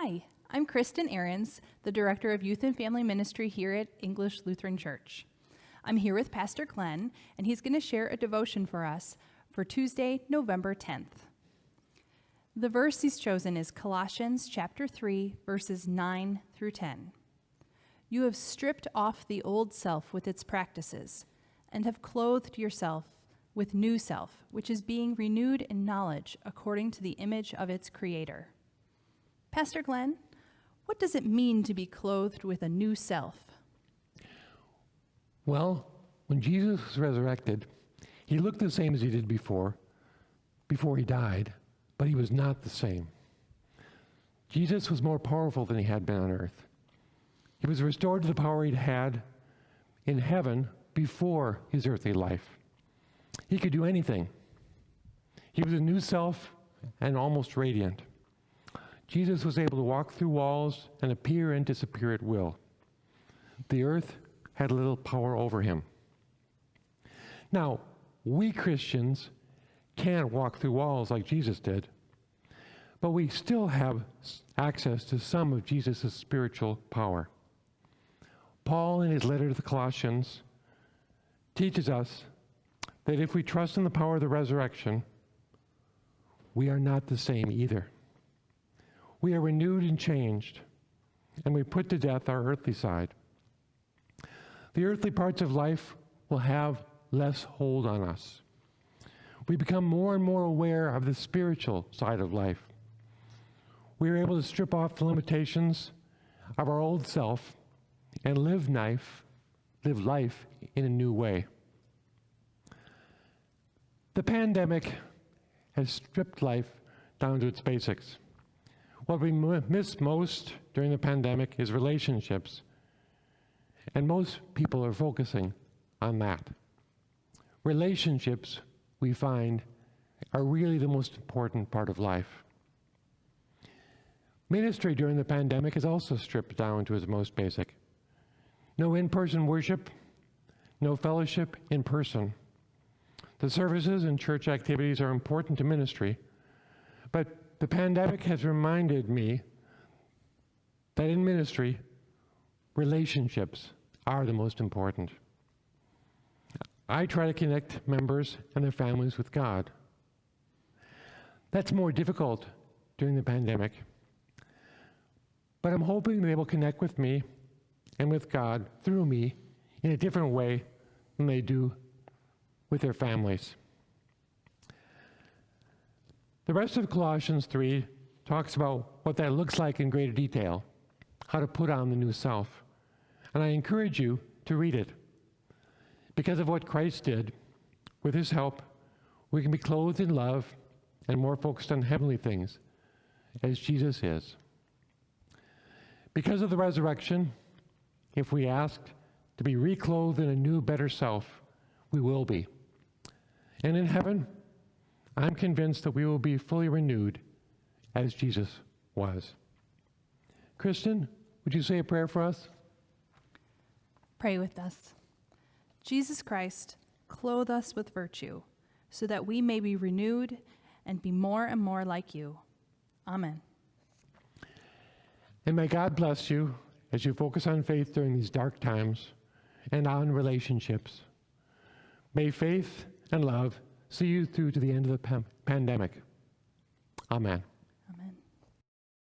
Hi, I'm Kristen Ahrens, the Director of Youth and Family Ministry here at English Lutheran Church. I'm here with Pastor Glenn, and he's going to share a devotion for us for Tuesday, November 10th. The verse he's chosen is Colossians chapter 3, verses 9 through 10. You have stripped off the old self with its practices, and have clothed yourself with new self, which is being renewed in knowledge according to the image of its Creator. Pastor Glenn, what does it mean to be clothed with a new self? Well, when Jesus was resurrected, he looked the same as he did before he died, but he was not the same. Jesus was more powerful than he had been on earth. He was restored to the power he'd had in heaven before his earthly life. He could do anything. He was a new self and almost radiant. Jesus was able to walk through walls and appear and disappear at will. The earth had little power over him. Now, we Christians can't walk through walls like Jesus did, but we still have access to some of Jesus' spiritual power. Paul, in his letter to the Colossians, teaches us that if we trust in the power of the resurrection, we are not the same either. We are renewed and changed, and we put to death our earthly side. The earthly parts of life will have less hold on us. We become more and more aware of the spiritual side of life. We are able to strip off the limitations of our old self and live life in a new way. The pandemic has stripped life down to its basics. What we miss most during the pandemic is relationships, and most people are focusing on that. Relationships, we find, are really the most important part of life. Ministry during the pandemic is also stripped down to its most basic. No in-person worship, no fellowship in person. The services and church activities are important to ministry, but the pandemic has reminded me that in ministry, relationships are the most important. I try to connect members and their families with God. That's more difficult during the pandemic, but I'm hoping they will connect with me and with God through me in a different way than they do with their families. The rest of Colossians 3 talks about what that looks like in greater detail, how to put on the new self. And I encourage you to read it. Because of what Christ did, with his help, we can be clothed in love and more focused on heavenly things, as Jesus is. Because of the resurrection, if we ask to be reclothed in a new, better self, we will be. And in heaven, I'm convinced that we will be fully renewed as Jesus was. Kristen, would you say a prayer for us? Pray with us. Jesus Christ, clothe us with virtue, so that we may be renewed and be more and more like you. Amen. And may God bless you as you focus on faith during these dark times and on relationships. May faith and love see you through to the end of the pandemic. Amen.